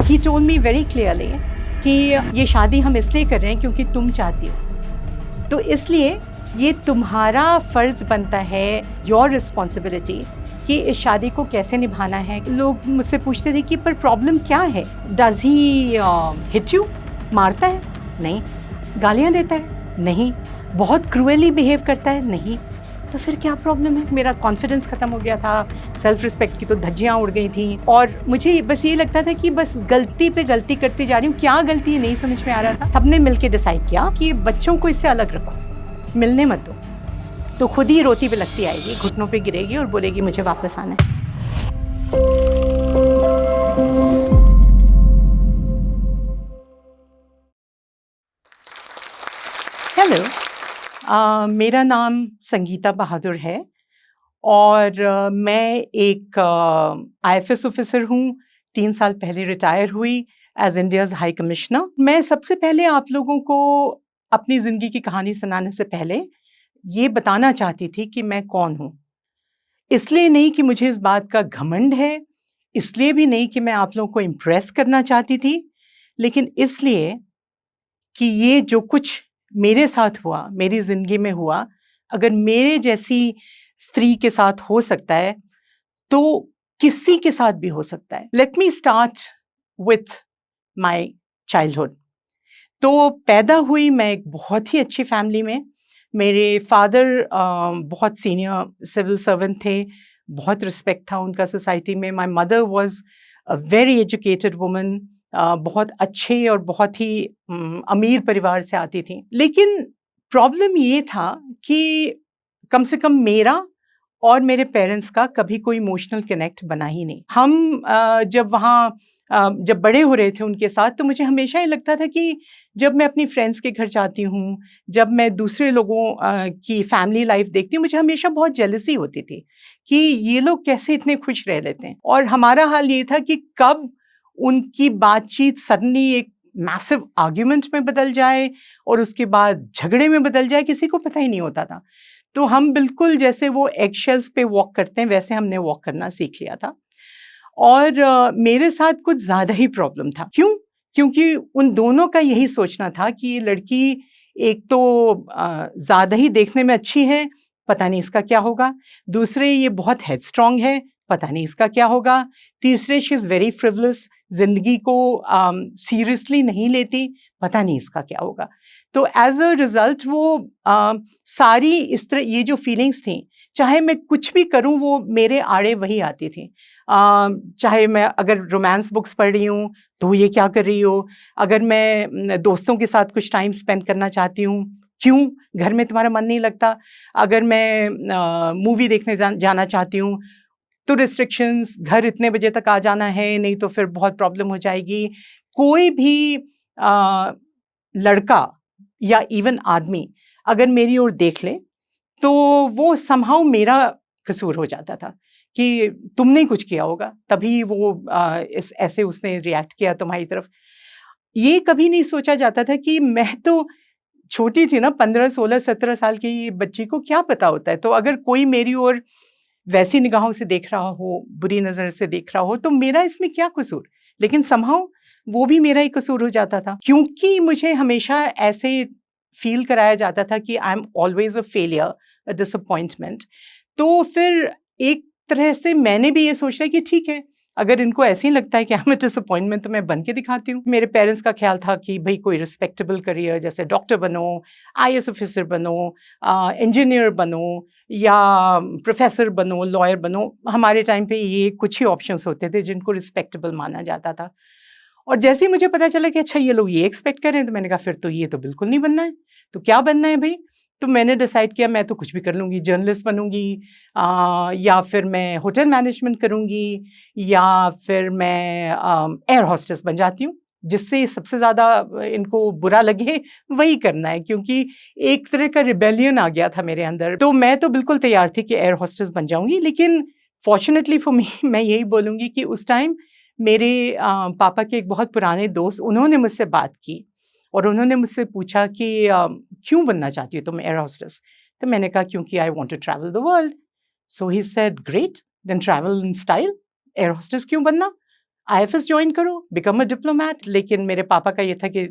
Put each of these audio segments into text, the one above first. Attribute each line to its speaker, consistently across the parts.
Speaker 1: He told me very clearly कि ये शादी हम इसलिए कर रहे हैं क्योंकि तुम चाहती हो, तो इसलिए ये तुम्हारा फ़र्ज़ बनता है, योर रिस्पॉन्सिबिलिटी कि इस शादी को कैसे निभाना है। लोग मुझसे पूछते थे कि पर प्रॉब्लम क्या है? Does he hit you? मारता है? नहीं। गालियाँ देता है? नहीं। बहुत क्रूअली बिहेव करता है? नहीं। तो फिर क्या प्रॉब्लम है? मेरा कॉन्फिडेंस ख़त्म हो गया था, सेल्फ रिस्पेक्ट की तो धज्जियाँ उड़ गई थी और मुझे बस ये लगता था कि बस गलती पे गलती करती जा रही हूँ। क्या गलती है नहीं समझ में आ रहा था। सबने मिलके डिसाइड किया कि बच्चों को इससे अलग रखो, मिलने मत दो। तो खुद ही रोती पे लगती आएगी, घुटनों पे गिरेगी और बोलेगी मुझे वापस आना है। हेलो, मेरा नाम संगीता बहादुर है और मैं एक आईएफएस ऑफिसर हूँ। 3 साल पहले रिटायर हुई एज़ इंडियाज़ हाई कमिश्नर। मैं सबसे पहले आप लोगों को अपनी ज़िंदगी की कहानी सुनाने से पहले ये बताना चाहती थी कि मैं कौन हूँ। इसलिए नहीं कि मुझे इस बात का घमंड है, इसलिए भी नहीं कि मैं आप लोगों को इम्प्रेस करना चाहती थी, लेकिन इसलिए कि ये जो कुछ मेरे साथ हुआ, मेरी ज़िंदगी में हुआ, अगर मेरे जैसी स्त्री के साथ हो सकता है, तो किसी के साथ भी हो सकता है। Let me start with my childhood. तो पैदा हुई मैं एक बहुत ही अच्छी फैमिली में। मेरे फादर बहुत सीनियर सिविल सर्वेंट थे, बहुत रिस्पेक्ट था उनका सोसाइटी में। My mother was a very educated woman, बहुत अच्छे और बहुत ही अमीर परिवार से आती थी। लेकिन प्रॉब्लम ये था कि कम से कम मेरा और मेरे पेरेंट्स का कभी कोई इमोशनल कनेक्ट बना ही नहीं। हम जब बड़े हो रहे थे उनके साथ, तो मुझे हमेशा ये लगता था कि जब मैं अपनी फ्रेंड्स के घर जाती हूँ, जब मैं दूसरे लोगों की फैमिली लाइफ देखती हूँ, मुझे हमेशा बहुत जेलसी होती थी कि ये लोग कैसे इतने खुश रह लेते हैं। और हमारा हाल ये था कि कब उनकी बातचीत सडनली एक मैसिव आर्ग्यूमेंट में बदल जाए और उसके बाद झगड़े में बदल जाए, किसी को पता ही नहीं होता था। तो हम बिल्कुल जैसे वो एगशेल्स पे वॉक करते हैं, वैसे हमने वॉक करना सीख लिया था। और मेरे साथ कुछ ज़्यादा ही प्रॉब्लम था। क्यों? क्योंकि उन दोनों का यही सोचना था कि ये लड़की एक तो ज़्यादा ही देखने में अच्छी है, पता नहीं इसका क्या होगा। दूसरे ये बहुत हेडस्ट्रॉन्ग है, पता नहीं इसका क्या होगा। तीसरे शी इज़ वेरी फ्रिवलस, ज़िंदगी को सीरियसली नहीं लेती, पता नहीं इसका क्या होगा। तो एज़ अ रिज़ल्ट वो सारी इस तरह ये जो फीलिंग्स थी, चाहे मैं कुछ भी करूँ वो मेरे आड़े वही आती थी। चाहे मैं अगर रोमांस बुक्स पढ़ रही हूँ, तो ये क्या कर रही हो? अगर मैं दोस्तों के साथ कुछ टाइम स्पेंड करना चाहती हूँ, क्यों? घर में तुम्हारा मन नहीं लगता? अगर मैं मूवी देखने जाना चाहती हूँ, तो रिस्ट्रिक्शंस, घर इतने बजे तक आ जाना है, नहीं तो फिर बहुत प्रॉब्लम हो जाएगी। कोई भी लड़का या इवन आदमी अगर मेरी ओर देख ले, तो वो समहाउ मेरा कसूर हो जाता था कि तुमने ही कुछ किया होगा, तभी वो इस ऐसे उसने रिएक्ट किया तुम्हारी तरफ। ये कभी नहीं सोचा जाता था कि मैं तो छोटी थी ना, 15, 16, 17 साल की बच्ची को क्या पता होता है। तो अगर कोई मेरी ओर वैसी निगाहों से देख रहा हो, बुरी नज़र से देख रहा हो, तो मेरा इसमें क्या कसूर? लेकिन समहाउ वो भी मेरा ही कसूर हो जाता था, क्योंकि मुझे हमेशा ऐसे फ़ील कराया जाता था कि I am always a failure, a disappointment. तो फिर एक तरह से मैंने भी ये सोचा कि ठीक है, अगर इनको ऐसे ही लगता है कि आई एम अ डिसअपॉइंटमेंट, तो मैं बन के दिखाती हूँ। मेरे पेरेंट्स का ख़्याल था कि भई कोई रिस्पेक्टेबल करियर जैसे डॉक्टर बनो, आईएएस ऑफ़िसर बनो, इंजीनियर बनो या प्रोफ़ेसर बनो, लॉयर बनो। हमारे टाइम पे ये कुछ ही ऑप्शंस होते थे जिनको रिस्पेक्टेबल माना जाता था। और जैसे ही मुझे पता चला कि अच्छा ये लोग ये एक्सपेक्ट कर रहे हैं, तो मैंने कहा फिर तो ये तो बिल्कुल नहीं बनना है। तो क्या बनना है भई? तो मैंने डिसाइड किया मैं तो कुछ भी कर लूँगी, जर्नलिस्ट बनूँगी, या फिर मैं होटल मैनेजमेंट करूँगी, या फिर मैं एयर होस्टेस बन जाती हूँ। जिससे सबसे ज़्यादा इनको बुरा लगे वही करना है, क्योंकि एक तरह का रिबेलियन आ गया था मेरे अंदर। तो मैं तो बिल्कुल तैयार थी कि एयर होस्टेस बन जाऊँगी, लेकिन फ़ॉर्च्यूनेटली फॉर मी मैं यही बोलूँगी कि उस टाइम मेरे पापा के एक बहुत पुराने दोस्त, उन्होंने मुझसे बात की और उन्होंने मुझसे पूछा कि क्यों बनना चाहती हो तुम एयर होस्टेस? तो मैंने कहा क्योंकि I want to travel the world. So he said great, then travel in style, air hostess क्यों बनना? आईएफएस जॉइन करो, बिकम अ डिप्लोमैट। लेकिन मेरे पापा का ये था कि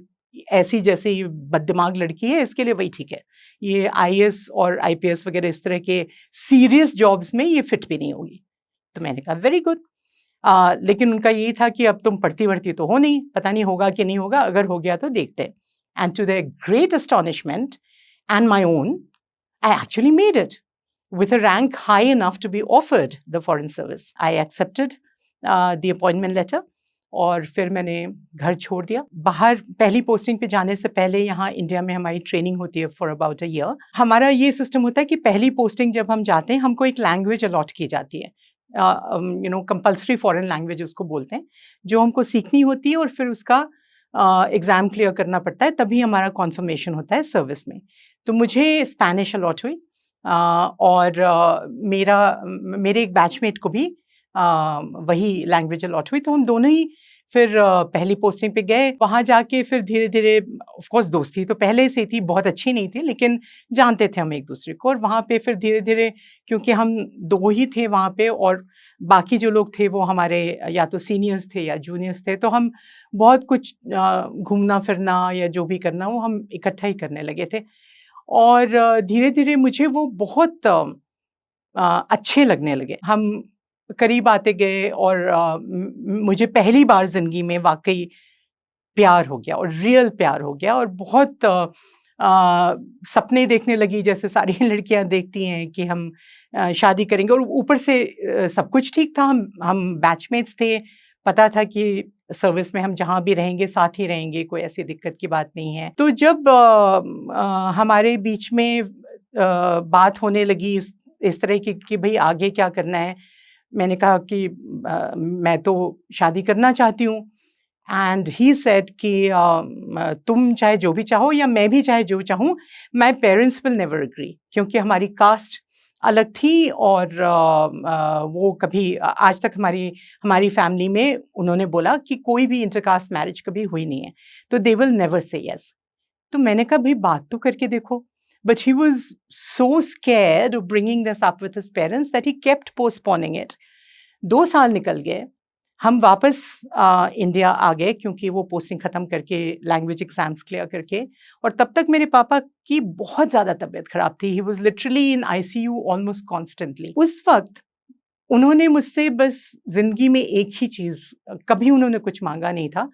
Speaker 1: ऐसी जैसे ये बददिमाग लड़की है, इसके लिए वही ठीक है। ये आईएएस और आईपीएस वगैरह इस तरह के सीरियस जॉब्स में ये फिट भी नहीं होगी। तो मैंने कहा वेरी गुड। लेकिन उनका यही था कि अब तुम पढ़ती-वढ़ती तो हो नहीं, पता नहीं होगा कि नहीं होगा, अगर हो गया तो देखते हैं। And to their great astonishment and my own, I actually made it with a rank high enough to be offered the foreign service. I accepted the appointment letter और फिर मैंने घर छोड़ दिया। बाहर पहली पोस्टिंग पे जाने से पहले यहाँ इंडिया में हमारी ट्रेनिंग होती है फॉर अबाउट अ ईयर। हमारा ये सिस्टम होता है कि पहली पोस्टिंग जब हम जाते हैं, हमको एक लैंग्वेज अलॉट की जाती है। कंपल्सरी फॉरेन लैंग्वेज उसको बोलते हैं, जो हमको सीखनी होती है और फिर उसका एग्ज़ाम क्लियर करना पड़ता है, तभी हमारा कॉन्फर्मेशन होता है सर्विस में। तो मुझे स्पेनिश अलॉट हुई और मेरे एक बैचमेट को भी वही लैंग्वेज अलॉट हुई। तो हम दोनों ही फिर पहली पोस्टिंग पे गए। वहाँ जाके फिर धीरे-धीरे ऑफ कोर्स दोस्ती तो पहले से थी, बहुत अच्छी नहीं थी, लेकिन जानते थे हम एक-दूसरे को। और वहाँ पे फिर धीरे-धीरे, क्योंकि हम 2 ही थे वहाँ पे और बाकी जो लोग थे वो हमारे या तो सीनियर्स थे या जूनियर्स थे, तो हम बहुत कुछ घूमना-फिरना या जो भी करना वो हम इकट्ठा ही करने लगे थे। और धीरे-धीरे मुझे वो बहुत अच्छे लगने लगे। हम करीब आते गए और मुझे पहली बार ज़िंदगी में वाक़ई प्यार हो गया और रियल प्यार हो गया और बहुत सपने देखने लगी जैसे सारी लड़कियां देखती हैं कि हम शादी करेंगे। और ऊपर से सब कुछ ठीक था, हम बैचमेट्स थे, पता था कि सर्विस में हम जहाँ भी रहेंगे साथ ही रहेंगे, कोई ऐसी दिक्कत की बात नहीं है। तो जब हमारे बीच में बात होने लगी इस तरह की कि भाई आगे क्या करना है, मैंने कहा कि मैं तो शादी करना चाहती हूँ। एंड ही सेड कि तुम चाहे जो भी चाहो या मैं भी चाहे जो चाहूँ, my parents will never agree, क्योंकि हमारी कास्ट अलग थी और वो कभी आज तक हमारी फैमिली में उन्होंने बोला कि कोई भी इंटरकास्ट मैरिज कभी हुई नहीं है, तो they will never say yes. तो मैंने कहा भाई बात तो करके देखो। But he was so scared of bringing this up with his parents that he kept postponing it. 2 साल निकल गए, हम वापस इंडिया आ गए क्योंकि वो पोस्टिंग ख़त्म करके लैंग्वेज एग्ज़ाम्स क्लियर करके। और तब तक मेरे पापा की बहुत ज़्यादा तबीयत ख़राब थी। He was literally in ICU almost constantly. उस वक़्त उन्होंने मुझसे बस ज़िंदगी में एक ही चीज़, कभी उन्होंने कुछ माँगा नहीं था।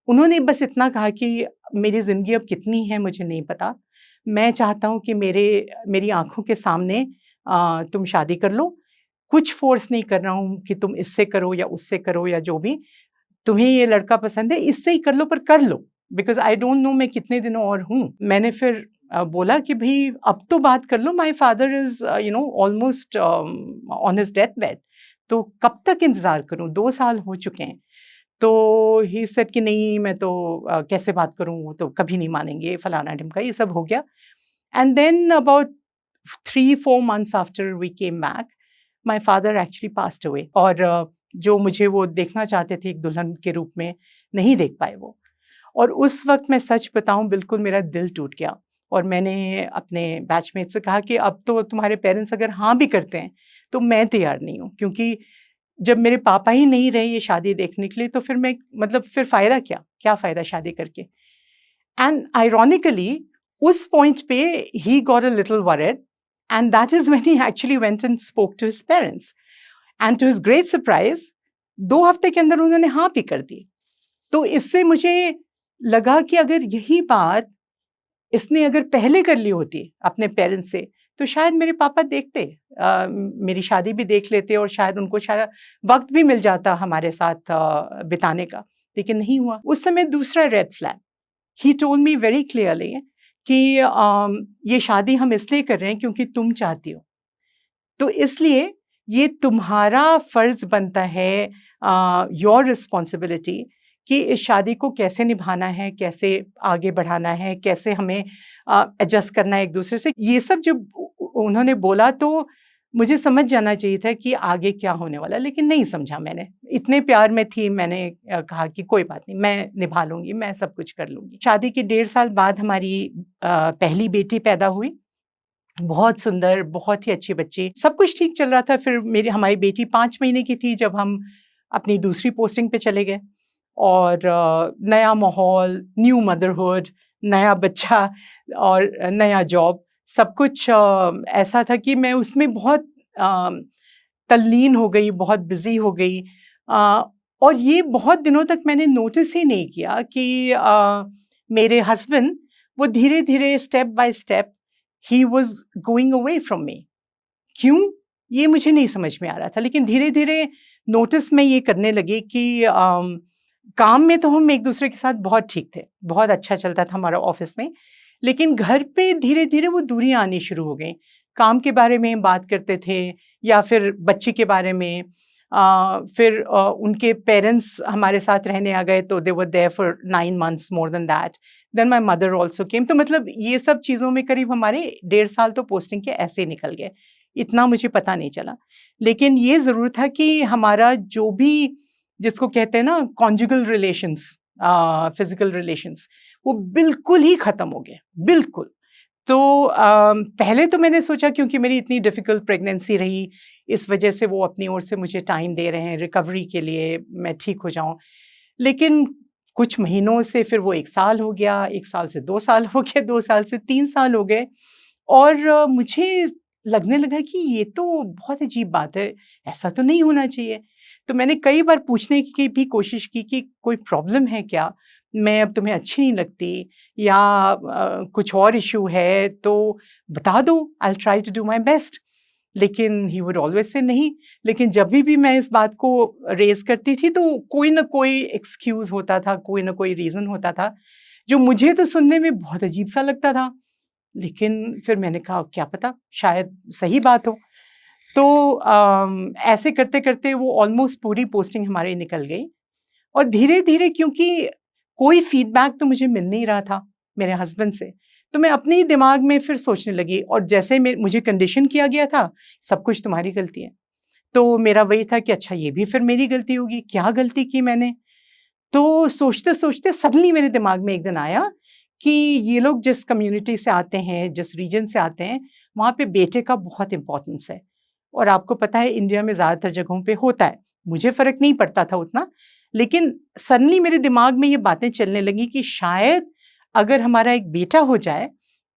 Speaker 1: उन्होंने बस इतना कहा कि मेरी ज़िंदगी अब कितनी है मुझे नहीं पता। मैं चाहता हूँ कि मेरी आँखों के सामने तुम शादी कर लो। कुछ फ़ोर्स नहीं कर रहा हूँ कि तुम इससे करो या उससे करो या जो भी। तुम्हें ये लड़का पसंद है, इससे ही कर लो, पर कर लो। बिकॉज़ आई डोंट नो मैं कितने दिनों और हूँ। मैंने फिर बोला कि भई अब तो बात कर लो, my father is almost on his death bed. तो कब तक इंतज़ार करूँ? 2 साल हो चुके हैं। तो ही सेड कि नहीं मैं तो कैसे बात करूँ, वो तो कभी नहीं मानेंगे, फलाना-ढिमका, ये सब हो गया। And then about 3-4 months after we came back, my father actually passed away। और जो मुझे वो देखना चाहते थे एक दुल्हन के रूप में, नहीं देख पाए वो। और उस वक़्त मैं सच बताऊँ बिल्कुल मेरा दिल टूट गया और मैंने अपने बैचमेट से कहा कि अब तो तुम्हारे पेरेंट्स अगर हाँ भी करते हैं, तो मैं तैयार नहीं हूँ, क्योंकि जब मेरे पापा ही नहीं रहे ये शादी देखने के लिए, तो फिर मैं मतलब फिर फ़ायदा क्या? क्या फ़ायदा शादी करके? एंड आयरॉनिकली उस पॉइंट पे he got a little worried and that is when he actually went and spoke to his parents and to his great surprise 2 हफ्ते के अंदर उन्होंने हाँ भी कर दी। तो इससे मुझे लगा कि अगर यही बात इसने अगर पहले कर ली होती अपने पेरेंट्स से, तो शायद मेरे पापा देखते, मेरी शादी भी देख लेते और शायद उनको शायद वक़्त भी मिल जाता हमारे साथ बिताने का, लेकिन नहीं हुआ। उस समय दूसरा red flag, he told me very clearly कि ये शादी हम इसलिए कर रहे हैं क्योंकि तुम चाहती हो। तो इसलिए ये तुम्हारा फ़र्ज़ बनता है, योर रिस्पॉन्सिबिलिटी कि इस शादी को कैसे निभाना है, कैसे आगे बढ़ाना है, कैसे हमें एडजस्ट करना है एक-दूसरे से। ये सब जब उन्होंने बोला तो मुझे समझ जाना चाहिए था कि आगे क्या होने वाला है, लेकिन नहीं समझा मैंने। इतने प्यार में थी, मैंने कहा कि कोई बात नहीं, मैं निभा लूँगी, मैं सब कुछ कर लूँगी। शादी के 1.5 साल बाद हमारी पहली बेटी पैदा हुई। बहुत सुंदर, बहुत ही अच्छी बच्ची, सब कुछ ठीक चल रहा था। फिर हमारी बेटी 5 महीने की थी जब हम अपनी दूसरी पोस्टिंग पे चले गए और नया माहौल, न्यू मदरहुड, नया बच्चा और नया जॉब, सब कुछ ऐसा था कि मैं उसमें बहुत तल्लीन हो गई, बहुत बिज़ी हो गई। और ये बहुत दिनों तक मैंने नोटिस ही नहीं किया कि मेरे हस्बैंड वो धीरे-धीरे step by step he was going away from me. क्यों? ये मुझे नहीं समझ में आ रहा था, लेकिन धीरे-धीरे नोटिस मैं ये करने लगी कि काम में तो हम एक-दूसरे के साथ बहुत ठीक थे, बहुत अच्छा चलता था हमारा ऑफ़िस में, लेकिन घर पे धीरे-धीरे वो दूरियाँ आनी शुरू हो गईं। काम के बारे में बात करते थे या फिर बच्चे के बारे में। फिर उनके पेरेंट्स हमारे साथ रहने आ गए, तो they were there for 9 months, more than that. Then my mother also came, तो मतलब ये सब चीज़ों में करीब हमारे 1.5 साल तो पोस्टिंग के ऐसे ही निकल गए। इतना मुझे पता नहीं चला। लेकिन ये ज़रूर था कि हमारा जो भी, जिसको कहते हैं ना कॉन्जुगल रिलेशंस, फिज़िकल रिलेशंस, वो बिल्कुल ही ख़त्म हो गए, बिल्कुल। तो पहले तो मैंने सोचा क्योंकि मेरी इतनी डिफ़िकल्ट प्रेगनेंसी रही, इस वजह से वो अपनी ओर से मुझे टाइम दे रहे हैं रिकवरी के लिए, मैं ठीक हो जाऊँ। लेकिन कुछ महीनों से फिर वो 1 साल हो गया, 1 साल से 2 साल हो गए, 2 साल से 3 साल हो गए और मुझे लगने लगा कि ये तो बहुत अजीब बात है, ऐसा तो नहीं होना चाहिए। तो मैंने कई बार पूछने की भी कोशिश की कि कोई प्रॉब्लम है क्या? मैं अब तुम्हें अच्छी नहीं लगती या कुछ और इश्यू है तो बता दो, I will try to do my best. लेकिन ही वुड ऑलवेज़ से नहीं। लेकिन जभी भी मैं इस बात को रेज़ करती थी तो कोई न कोई एक्सक्यूज़ होता था, कोई न कोई रीज़न होता था, जो मुझे तो सुनने में बहुत अजीब-सा लगता था। लेकिन फिर मैंने कहा क्या पता शायद सही बात हो। तो ऐसे करते-करते वो ऑलमोस्ट पूरी पोस्टिंग हमारी निकल गई और धीरे-धीरे क्योंकि कोई फीडबैक तो मुझे मिल नहीं रहा था मेरे हस्बैंड से, तो मैं अपने ही दिमाग में फिर सोचने लगी और जैसे में मुझे कंडीशन किया गया था, सब कुछ तुम्हारी गलती है। तो मेरा वही था कि अच्छा ये भी फिर मेरी गलती होगी, क्या गलती की मैंने? तो सोचते-सोचते सडनली मेरे दिमाग में एक दिन आया कि ये लोग जिस कम्युनिटी से आते हैं, जिस रीजन से आते हैं, वहाँ पे बेटे का बहुत इम्पोर्टेंस है। और आपको पता है इंडिया में ज़्यादातर जगहों पे होता है। मुझे फ़र्क नहीं पड़ता था उतना, लेकिन सडनली मेरे दिमाग में ये बातें चलने लगी कि शायद अगर हमारा एक बेटा हो जाए,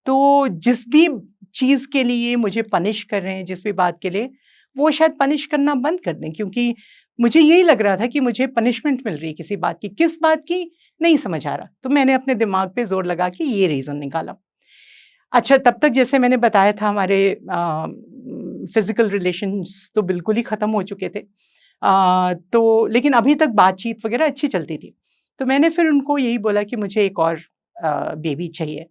Speaker 1: तो जिस भी चीज़ के लिए मुझे पनिश कर रहे हैं, जिस भी बात के लिए, वो शायद पनिश करना बंद कर दें क्योंकि मुझे यही लग रहा था कि मुझे पनिशमेंट मिल रही है किसी बात की, किस बात की नहीं समझ आ रहा। तो मैंने अपने दिमाग पे ज़ोर लगा के ये रीज़न निकाला। अच्छा तब तक जैसे मैंने बताया था हमारे फ़िज़िकल रिलेशंस तो बिल्कुल ही ख़त्म हो चुके थे। तो लेकिन अभी तक बातचीत वग़ैरह अच्छी चलती थी। तो मैंने फिर उनको यही बोला कि मुझे एक और बेबी चाहिए।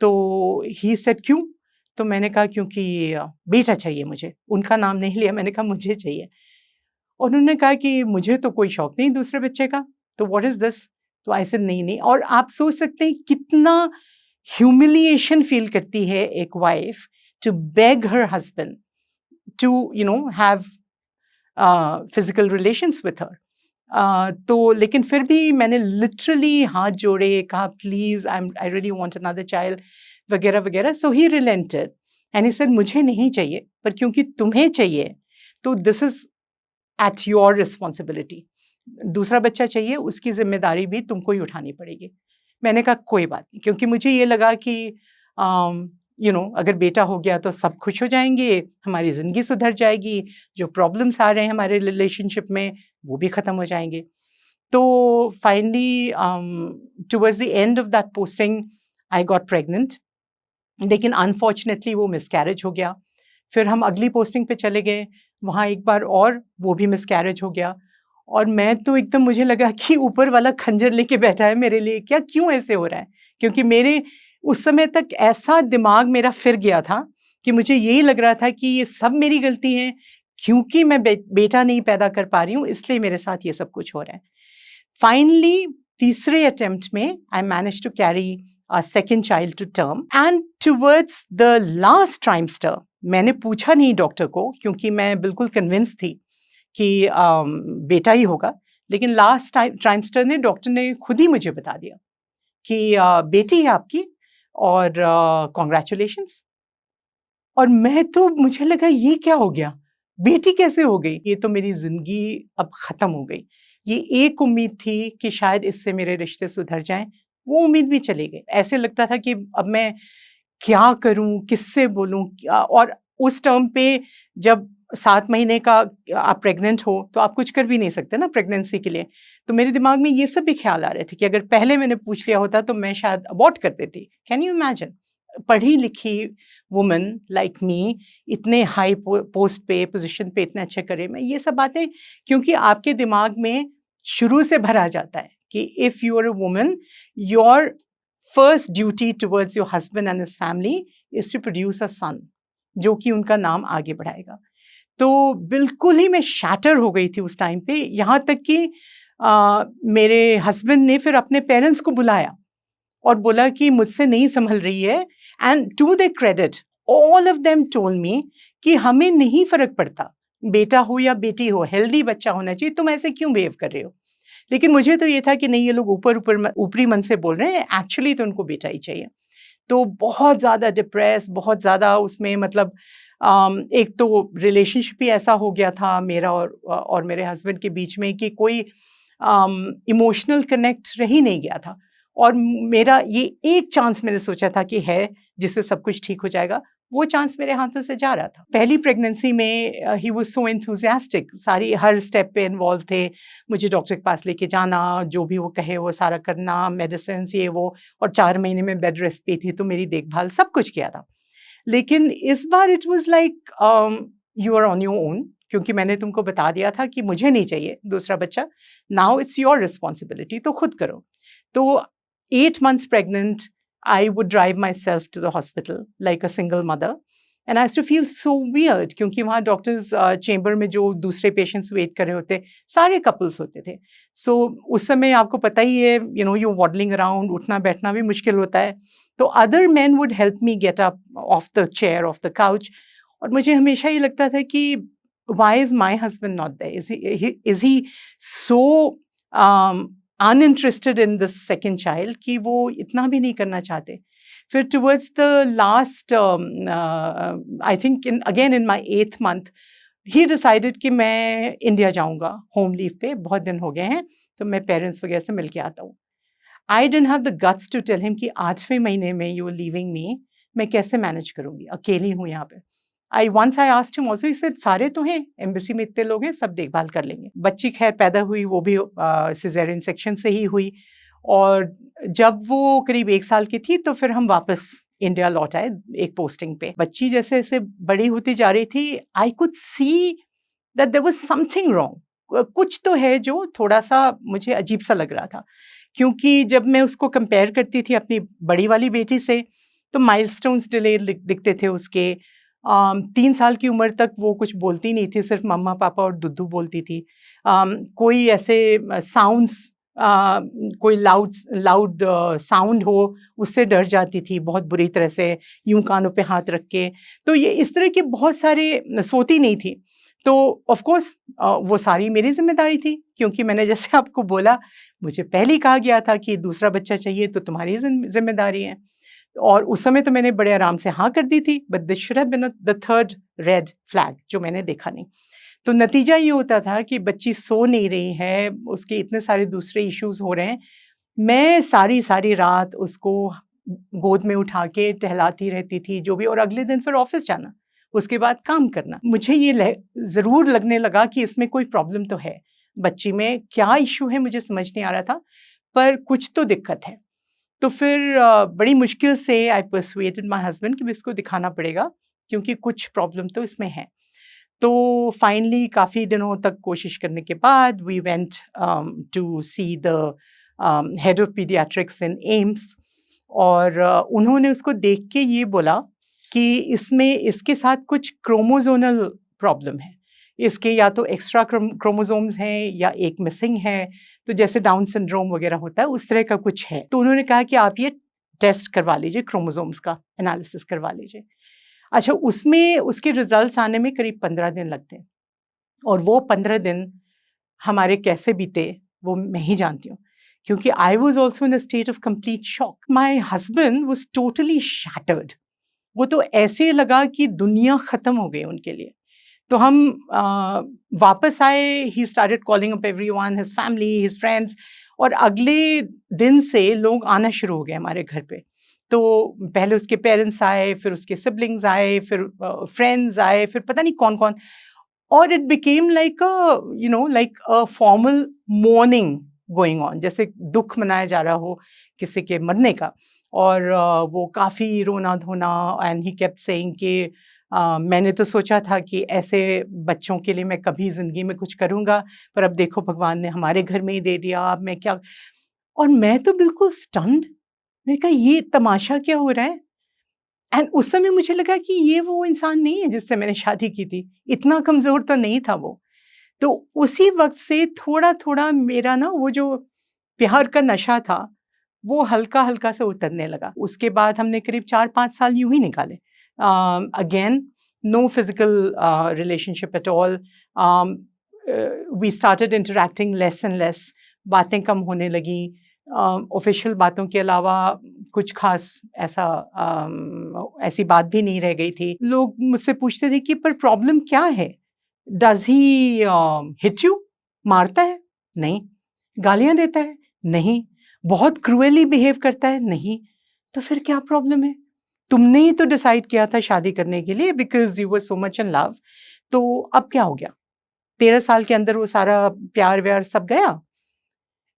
Speaker 1: तो ही सेड क्यों? तो मैंने कहा क्योंकि बेटा चाहिए मुझे। उनका नाम नहीं लिया, मैंने कहा मुझे चाहिए। उन्होंने कहा कि मुझे तो कोई शौक नहीं दूसरे बच्चे का, तो व्हाट इज़ दिस? तो आई सेड नहीं, नहीं। और आप सोच सकते हैं कितना ह्यूमिलिएशन फ़ील करती है एक wife to beg her husband to have physical relations with her. तो लेकिन फिर भी मैंने लिटरली हाथ जोड़े, कहा please I really want another child वगैरह-वगैरह। So he relented and he said मुझे नहीं चाहिए, पर क्योंकि तुम्हें चाहिए, तो this is at your responsibility. दूसरा बच्चा चाहिए, उसकी ज़िम्मेदारी भी तुमको ही उठानी पड़ेगी। मैंने कहा कोई बात नहीं, क्योंकि मुझे ये लगा कि अगर बेटा हो गया तो सब खुश हो जाएँगे, हमारी ज़िंदगी सुधर जाएगी, जो प्रॉब्लम्स आ रहे हैं हमारे रिलेशनशिप में, वो भी ख़त्म हो जाएँगे। तो finally towards the end of that posting I got pregnant, लेकिन अनफॉर्चुनेटली वो मिसकैरेज हो गया। फिर हम अगली पोस्टिंग पे चले गए, वहाँ एक बार और वो भी मिसकैरेज हो गया और मैं तो एकदम मुझे लगा कि ऊपर वाला खंजर लेके बैठा है मेरे लिए, क्या क्यों ऐसे हो रहा है? क्योंकि मेरे उस समय तक ऐसा दिमाग मेरा फिर गया था कि मुझे यही लग रहा था कि ये सब मेरी गलती है, क्योंकि मैं बेटा नहीं पैदा कर पा रही हूँ, इसलिए मेरे साथ ये सब कुछ हो रहा है। फाइनली तीसरे अटेम्प्ट में I managed to carry a second child to term and towards the last trimester मैंने पूछा नहीं डॉक्टर को क्योंकि मैं बिल्कुल कन्विंस थी कि बेटा ही होगा, लेकिन लास्ट ट्राइमस्टर ने डॉक्टर ने खुद ही मुझे बता दिया कि बेटी है आपकी और कॉन्ग्रेचुलेशंस। और मैं तो मुझे लगा ये क्या हो गया, बेटी कैसे हो गई? ये तो मेरी ज़िंदगी अब ख़त्म हो गई। ये एक उम्मीद थी कि शायद इससे मेरे रिश्ते सुधर जाएँ, वो उम्मीद भी चली गई। ऐसे लगता था कि अब मैं क्या करूँ? किससे बोलूँ? क्या और उस टर्म पे जब 7 महीने का आप प्रेग्नेंट हो, तो आप कुछ कर भी नहीं सकते ना प्रेगनेंसी के लिए। तो मेरे दिमाग में ये सब भी ख़्याल आ रहे थे कि अगर पहले मैंने पूछ लिया होता तो मैं शायद अबॉर्ट कर देती। Can you imagine? पढ़ी-लिखी वुमन लाइक मी इतने हाई पोस्ट पे, पोज़ीशन पे इतने अच्छे करियर में, ये सब बातें क्योंकि आपके दिमाग में शुरू से भरा जाता है कि if you are a woman, your first duty towards your husband and his family is to produce a son, जो कि उनका नाम आगे बढ़ाएगा। तो बिल्कुल ही मैं शैटर हो गई थी उस टाइम पे, यहाँ तक कि मेरे हस्बैंड ने फिर अपने पेरेंट्स को बुलाया और बोला कि मुझसे नहीं संभल रही है, and to their credit all of them told me कि हमें नहीं फ़र्क पड़ता, बेटा हो या बेटी हो, हेल्दी बच्चा होना चाहिए, तुम ऐसे क्यों बिहेव कर रहे हो? लेकिन मुझे तो ये था कि नहीं, ये लोग ऊपरी मन से बोल रहे हैं, एक्चुअली तो उनको बेटा ही चाहिए। तो बहुत ज़्यादा डिप्रेस, बहुत ज़्यादा उसमें मतलब एक तो रिलेशनशिप ही ऐसा हो गया था मेरा और मेरे हस्बैंड के बीच में कि कोई इमोशनल कनेक्ट रह ही नहीं गया था। और मेरा ये एक चांस मैंने सोचा था कि है, जिससे सब कुछ ठीक हो जाएगा, वो चांस मेरे हाथों से जा रहा था। पहली प्रेगनेंसी में ही वाज़ सो एंथुसियास्टिक, सारी हर स्टेप पे इन्वॉल्व थे। मुझे डॉक्टर के पास लेके जाना, जो भी वो कहे वो सारा करना, मेडिसिन्स ये वो, और 4 महीने में बेड रेस्ट पे थी, तो मेरी देखभाल सब कुछ किया था। लेकिन इस बार it was like you are on your own, क्योंकि मैंने तुमको बता दिया था कि मुझे नहीं चाहिए दूसरा बच्चा, नाउ इट्स योर रिस्पॉन्सिबिलिटी, तो खुद करो। तो 8 months pregnant, I would drive myself to the hospital like a single mother. And I used to feel so weird क्योंकि वहाँ डॉक्टर्स चेंबर में जो दूसरे पेशेंट्स वेट कर रहे होते, सारे कपल्स होते थे। सो उस समय आपको पता ही है, you know, you waddling around, उठना बैठना भी मुश्किल होता है। तो other men would help me get up off the chair, off the couch, और मुझे हमेशा ये लगता था कि why is my husband not there? Is he so uninterested in this second child कि वो इतना भी नहीं करना चाहते। फिर towards the last I think in my 8th month he decided कि मैं इंडिया जाऊँगा होम लीव पे, बहुत दिन हो गए हैं, तो मैं पेरेंट्स वगैरह से मिल के आता हूँ। I didn't have the guts to tell him कि 8वें महीने में यू आर लीविंग मी, मैं कैसे मैनेज करूँगी? अकेली हूँ यहाँ पे। I asked him also, he said सारे तो हैं, एम्बेसी में इतने लोग हैं, सब देखभाल कर लेंगे। बच्ची खैर पैदा हुई, वो भी सिज़ेरियन सेक्शन से ही हुई, और जब वो करीब 1 साल की थी तो फिर हम वापस इंडिया लौट आए एक पोस्टिंग पे। बच्ची जैसे-जैसे बड़ी होती जा रही थी, I could see that there was something wrong. कुछ तो है जो थोड़ा-सा मुझे अजीब-सा लग रहा था। क्योंकि जब मैं उसको कंपेयर करती थी अपनी बड़ी वाली बेटी से, तो माइलस्टोन्स डिले दिखते थे उसके। 3 साल की उम्र तक वो कुछ बोलती नहीं थी, सिर्फ़ मम्मा-पापा और दुद्धू बोलती थी। कोई ऐसे साउंड्स, कोई लाउड लाउड साउंड हो, उससे डर जाती थी बहुत बुरी तरह से, यूँ कानों पे हाथ रख के। तो ये इस तरह के बहुत सारे, सोती नहीं थी। तो ऑफ़ कोर्स वो सारी मेरी ज़िम्मेदारी थी, क्योंकि मैंने जैसे आपको बोला, मुझे पहले ही कहा गया था कि दूसरा बच्चा चाहिए तो तुम्हारी ज़िम्मेदारी है। और उस समय तो मैंने बड़े आराम से हाँ कर दी थी, but this should have been the third red flag जो मैंने देखा नहीं। तो नतीजा ये होता था कि बच्ची सो नहीं रही है, उसके इतने सारे दूसरे इश्यूज़ हो रहे हैं। मैं सारी-सारी रात उसको गोद में उठा के टहलाती रहती थी, जो भी, और अगले दिन फिर ऑफ़िस जाना, उसके बाद काम करना। मुझे ये ज़रूर लगने लगा कि इसमें कोई प्रॉब्लम तो है। बच्ची में क्या इश्यू है मुझे समझ नहीं आ रहा था, पर कुछ तो दिक्कत है। तो फिर बड़ी मुश्किल से आई पर्सुएडेड माय हस्बैंड कि इसको दिखाना पड़ेगा, क्योंकि कुछ प्रॉब्लम तो इसमें है। तो फाइनली काफ़ी दिनों तक कोशिश करने के बाद we went to see the head of paediatrics in AIIMS, और उन्होंने उसको देख के ये बोला कि इसमें इसके साथ कुछ क्रोमोज़ोनल प्रॉब्लम है। इसके या तो एक्स्ट्रा क्रोमोसोम्स हैं या एक मिसिंग है, तो जैसे डाउन सिंड्रोम वगैरह होता है उस तरह का कुछ है। तो उन्होंने कहा कि आप ये टेस्ट करवा लीजिए, क्रोमोसोम्स का एनालिसिस करवा लीजिए। अच्छा, उसमें उसके रिज़ल्ट्स आने में करीब 15 दिन लगते हैं, और वो 15 दिन हमारे कैसे बीते वो मैं ही जानती हूँ, क्योंकि I was also in a state of complete shock. My husband was totally shattered. वो तो ऐसे लगा कि दुनिया ख़त्म हो गई उनके लिए। तो हम वापस आए, he started calling up everyone, his family, his friends, और अगले दिन से लोग आना शुरू हो गए हमारे घर पे। तो पहले उसके पेरेंट्स आए, फिर उसके सिबलिंग्स आए, फिर फ्रेंड्स आए, फिर पता नहीं कौन-कौन, और it became like like a formal morning going on, जैसे दुख मनाया जा रहा हो किसी के मरने का। और वो काफ़ी रोना-धोना, एंड ही केप्ट सेइंग कि मैंने तो सोचा था कि ऐसे बच्चों के लिए मैं कभी ज़िंदगी में कुछ करूँगा, पर अब देखो भगवान ने हमारे घर में ही दे दिया, अब मैं क्या। और मैं तो बिल्कुल स्टन्ड, मैंने कहा ये तमाशा क्या हो रहा है? एंड उस समय मुझे लगा कि ये वो इंसान नहीं है जिससे मैंने शादी की थी, इतना कमज़ोर तो नहीं था वो। तो उसी वक़्त से थोड़ा-थोड़ा मेरा ना वो जो प्यार का नशा था, वो हल्का-हल्का सा उतरने लगा। उसके बाद हमने करीब 4-5 साल यूँ ही निकाले। Again no physical relationship at all. We started interacting less and less, बातें कम होने लगीं। ऑफ़िशियल बातों के अलावा कुछ ख़ास ऐसी बात भी नहीं रह गई थी। लोग मुझसे पूछते थे कि पर प्रॉब्लम क्या है? Does he hit you? मारता है? नहीं। गालियाँ देता है? नहीं। बहुत क्रूअली बिहेव करता है? नहीं। तो फिर क्या प्रॉब्लम है? तुमने ही तो डिसाइड किया था शादी करने के लिए because you were so much in love. तो अब क्या हो गया? 13 साल के अंदर वो सारा प्यार-व्यार सब गया?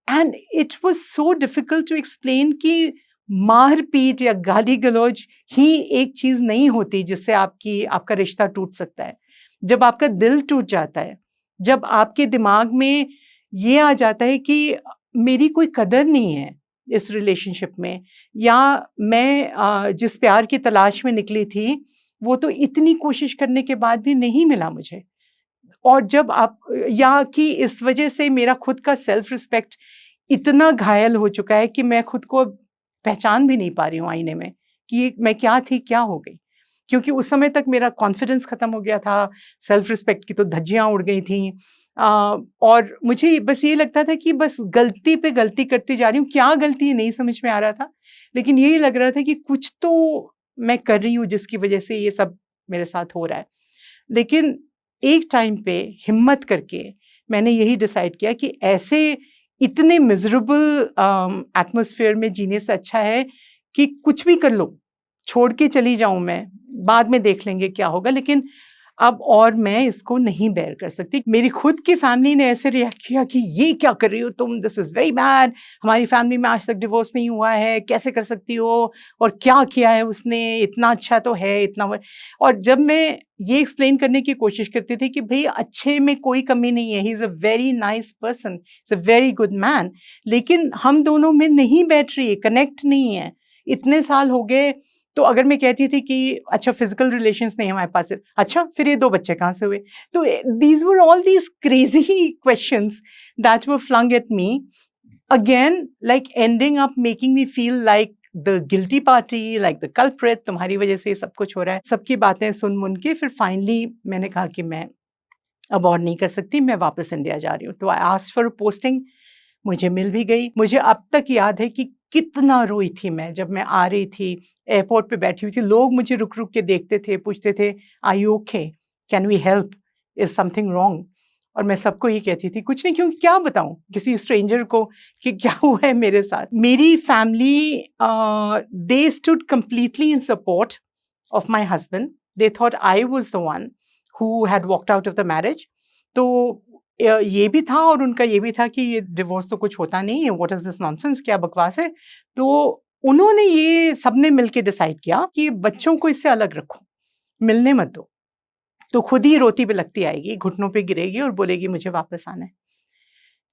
Speaker 1: And it was so difficult to explain कि मार-पीट या गाली-गलौज ही एक चीज़ नहीं होती जिससे आपका रिश्ता टूट सकता है। जब आपका दिल टूट जाता है, जब आपके दिमाग में ये आ जाता है कि मेरी कोई कदर नहीं है इस रिलेशनशिप में, या मैं जिस प्यार की तलाश में निकली थी, वो तो इतनी कोशिश करने के बाद भी नहीं मिला मुझे। और जब आप, या कि इस वजह से मेरा खुद का सेल्फ रिस्पेक्ट इतना घायल हो चुका है कि मैं खुद को पहचान भी नहीं पा रही हूँ आईने में, कि ये मैं क्या थी, क्या हो गई? क्योंकि उस समय तक मेरा कॉन्फिडेंस खत्म हो गया था, सेल्फ रिस्पेक्ट की तो धज्जियाँ उड़ गई थीं। और मुझे बस ये लगता था कि बस गलती पे गलती करती जा रही हूँ, क्या गलती है नहीं समझ में आ रहा था। लेकिन यही लग रहा था कि कुछ तो मैं कर रही हूँ जिसकी वजह से ये सब मेरे साथ हो रहा है। लेकिन एक टाइम पे हिम्मत करके मैंने यही डिसाइड किया कि ऐसे इतने मिज़रेबल एटमॉस्फेयर में जीने से अच्छा है कि कुछ भी कर लो, छोड़ के चली जाऊँ मैं, बाद में देख लेंगे क्या होगा, लेकिन अब और मैं इसको नहीं बेयर कर सकती। मेरी खुद की फैमिली ने ऐसे रिएक्ट किया कि ये क्या कर रही हो तुम? दिस इज़ वेरी बैड, हमारी फैमिली में आज तक डिवोर्स नहीं हुआ है, कैसे कर सकती हो? और क्या किया है उसने? इतना अच्छा तो है, इतना वो। और जब मैं ये एक्सप्लेन करने की कोशिश करती थी कि भई अच्छे में कोई कमी नहीं है, he is a very nice person, he is a very good man, लेकिन हम दोनों में नहीं बैठ रही है, कनेक्ट नहीं है। इतने साल हो गए, तो अगर मैं कहती थी कि अच्छा फिज़िकल रिलेशंस नहीं है हमारे पास, अच्छा फिर ये 2 बच्चे कहाँ से हुए? तो these were all these crazy questions that were flung at me, again like ending up making me feel like the guilty party, like the culprit, तुम्हारी वजह से ये सब कुछ हो रहा है। सबकी बातें सुन-मुन के फिर फाइनली मैंने कहा कि मैं अब और नहीं कर सकती, मैं वापस इंडिया जा रही हूँ। तो I asked for a posting, मुझे मिल भी गई। मुझे अब तक याद है कि कितना रोई थी मैं जब मैं आ रही थी, एयरपोर्ट पे बैठी हुई थी। लोग मुझे रुक-रुक के देखते थे, पूछते थे, "are you okay? Can we help? Is something wrong?" और मैं सबको ये कहती थी, "कुछ नहीं।" क्योंकि क्या बताऊँ किसी स्ट्रेंजर को कि क्या हुआ है मेरे साथ। मेरी family they stood completely in support of my husband. They thought I was the one who had walked out of the marriage. तो ये भी था और उनका ये भी था कि ये डिवोर्स तो कुछ होता नहीं है, व्हाट इज़ दिस नॉनसेंस, क्या बकवास है। तो उन्होंने ये सबने मिलके डिसाइड किया कि बच्चों को इससे अलग रखो, मिलने मत दो। तो खुद ही रोती बिलखती आएगी, घुटनों पे गिरेगी और बोलेगी मुझे वापस आना है।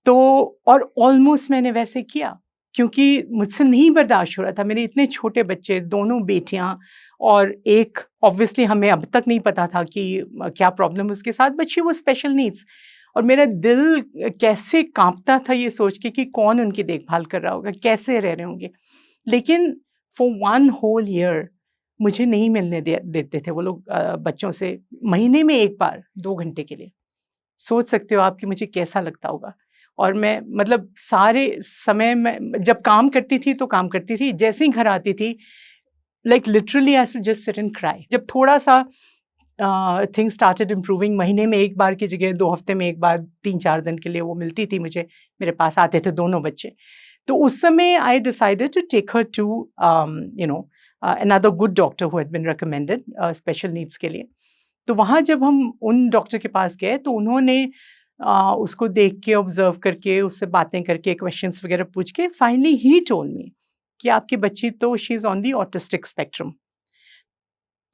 Speaker 1: तो और ऑलमोस्ट मैंने वैसे किया, क्योंकि मुझसे नहीं बर्दाश्त हो रहा था। मेरे इतने छोटे बच्चे, दोनों बेटियाँ, और एक ऑब्वियसली हमें अब तक नहीं पता था कि क्या प्रॉब्लम उसके साथ, but she was special needs. और मेरा दिल कैसे काँपता था ये सोच के कि कौन उनकी देखभाल कर रहा होगा, कैसे रह रहे होंगे। लेकिन फॉर 1 होल ईयर मुझे नहीं मिलने देते थे वो लोग बच्चों से, महीने में 1 बार 2 घंटे के लिए। सोच सकते हो आप कि मुझे कैसा लगता होगा। और मैं मतलब सारे समय में जब काम करती थी तो काम करती थी, जैसे ही घर आती थी like literally I had to just sit and cry. जब थोड़ा-सा थिंग्स स्टार्टेड इम्प्रूविंग। महीने में 1 बार की जगह 2 हफ्ते में 1 बार 3-4 दिन के लिए वो मिलती थी मुझे, मेरे पास आते थे दोनों बच्चे। तो उस समय I decided to take her to another good doctor who had been recommended special needs के लिए। तो वहाँ जब हम उन डॉक्टर के पास गए तो उन्होंने उसको देख के, ऑब्जर्व करके, उससे बातें करके, क्वेश्चंस वगैरह पूछ के फाइनली ही टोल्ड मी कि आपकी बच्ची तो she is on the autistic spectrum.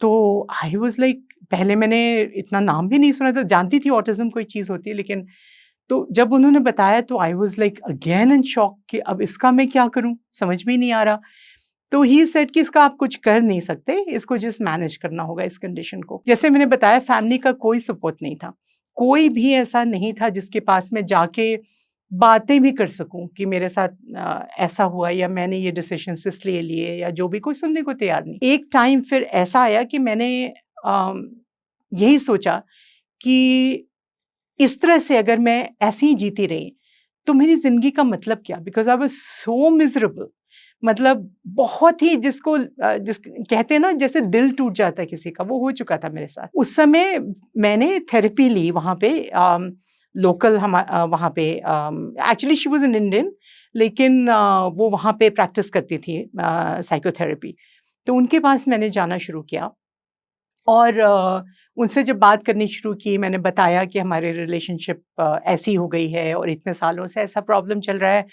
Speaker 1: तो आई वाज़ लाइक, पहले मैंने इतना नाम भी नहीं सुना था, जानती थी ऑटिज़्म कोई चीज़ होती है, लेकिन तो जब उन्होंने बताया तो I was like again in shock कि अब इसका मैं क्या करूँ? समझ में ही नहीं आ रहा। तो ही सेड कि इसका आप कुछ कर नहीं सकते, इसको जस्ट मैनेज करना होगा इस कंडीशन को। जैसे मैंने बताया, फैमिली का कोई सपोर्ट नहीं था। कोई भी ऐसा नहीं था जिसके पास मैं जाके बातें भी कर सकूँ कि मेरे साथ ऐसा हुआ या मैंने ये डिसीजंस इसलिए लिए या जो भी, कोई सुनने को तैयार नहीं। एक टाइम फिर ऐसा आया कि मैंने यही सोचा कि इस तरह से अगर मैं ऐसे ही जीती रही तो मेरी ज़िंदगी का मतलब क्या? Because I was so miserable. मतलब बहुत ही जिस कहते हैं ना, जैसे दिल टूट जाता है किसी का, वो हो चुका था मेरे साथ। उस समय मैंने थेरेपी ली वहाँ पे, लोकल वहाँ पे, actually she was an Indian, लेकिन वो वहाँ पे प्रैक्टिस करती थी साइकोथेरेपी। तो उनके पास मैंने जाना शुरू किया और उनसे जब बात करनी शुरू की, मैंने बताया कि हमारे रिलेशनशिप ऐसी हो गई है और इतने सालों से ऐसा प्रॉब्लम चल रहा है।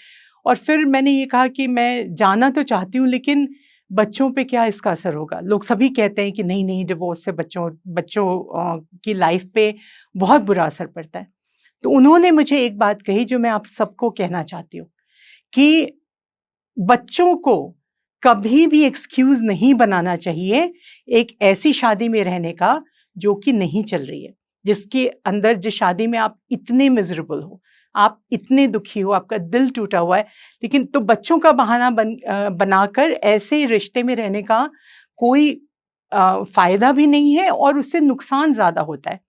Speaker 1: और फिर मैंने ये कहा कि मैं जाना तो चाहती हूँ, लेकिन बच्चों पे क्या इसका असर होगा? लोग सभी कहते हैं कि नहीं डिवोर्स से बच्चों की लाइफ पे बहुत बुरा असर पड़ता है। तो उन्होंने मुझे एक बात कही जो मैं आप सबको कहना चाहती हूँ कि बच्चों को कभी भी एक्सक्यूज़ नहीं बनाना चाहिए एक ऐसी शादी में रहने का जो कि नहीं चल रही है, जिसके अंदर, जिस शादी में आप इतने मिज़रेबल हो, आप इतने दुखी हो, आपका दिल टूटा हुआ है, लेकिन तो बच्चों का बहाना बनाकर ऐसे रिश्ते में रहने का कोई फ़ायदा भी नहीं है और उससे नुकसान ज़्यादा होता है।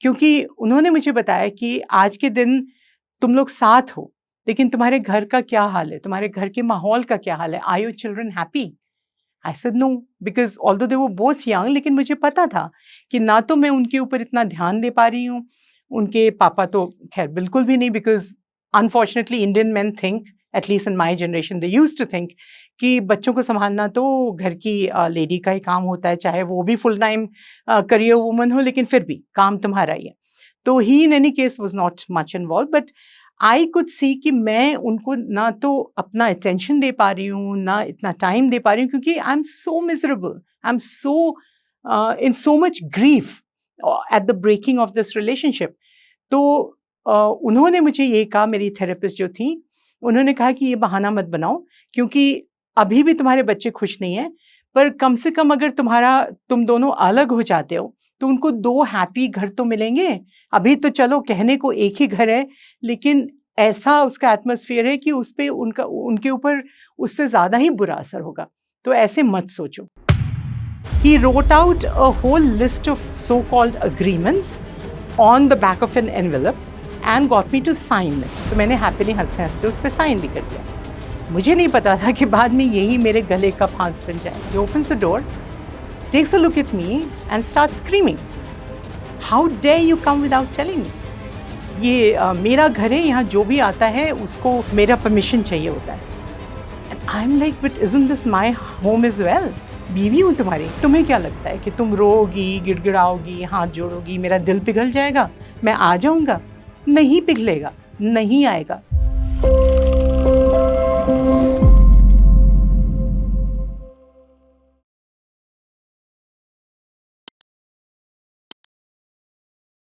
Speaker 1: क्योंकि उन्होंने मुझे बताया कि आज के दिन तुम लोग साथ हो, लेकिन तुम्हारे घर का क्या हाल है? तुम्हारे घर के माहौल का क्या हाल है? Are your children happy? I said no, because although they were both young, लेकिन मुझे पता था कि ना तो मैं उनके ऊपर इतना ध्यान दे पा रही हूँ, उनके पापा तो खैर बिल्कुल भी नहीं, because unfortunately Indian men think, at least in my generation they used to think कि बच्चों को संभालना तो घर की लेडी का ही काम होता है, चाहे वो भी फुल टाइम करियर वुमन हो, लेकिन फिर भी काम तुम्हारा ही है। तो he in any case was not much involved, but I could see कि मैं उनको ना तो अपना अटेंशन दे पा रही हूँ, ना इतना टाइम दे पा रही हूँ, क्योंकि I am so miserable, I am so in so much grief at the breaking off this relationship. तो उन्होंने मुझे ये कहा, मेरी थेरेपिस्ट जो थी, उन्होंने कहा कि ये बहाना मत बनाओ, क्योंकि अभी भी तुम्हारे बच्चे खुश नहीं हैं, पर कम से कम अगर तुम दोनों अलग हो जाते हो तो उनको 2 हैप्पी घर तो मिलेंगे। अभी तो चलो कहने को एक ही घर है, लेकिन ऐसा उसका एटमॉस्फेयर है कि उस पे उनके ऊपर उससे ज़्यादा ही बुरा असर होगा। तो ऐसे मत सोचो। He wrote out a whole list of so-called agreements on the back of an envelope and got me to sign it. तो मैंने हैप्पीली हंसते-हंसते उस पे साइन भी कर दिया। मुझे नहीं पता था कि बाद में यही मेरे गले का फांस बन जाए। He opens the door, takes a look at me and starts screaming, "How dare you come without telling me?" ये मेरा घर है, यहाँ जो भी आता है उसको मेरा परमिशन चाहिए होता है। And I'm like, but isn't this my home as well? बीवी हूँ तुम्हारी, तुम्हें क्या लगता है कि तुम रोगी, गिड़गिड़ाओगी, हाथ जोड़ोगी, मेरा दिल पिघल जाएगा, मैं आ जाऊँगा? नहीं पिघलेगा, नहीं आएगा।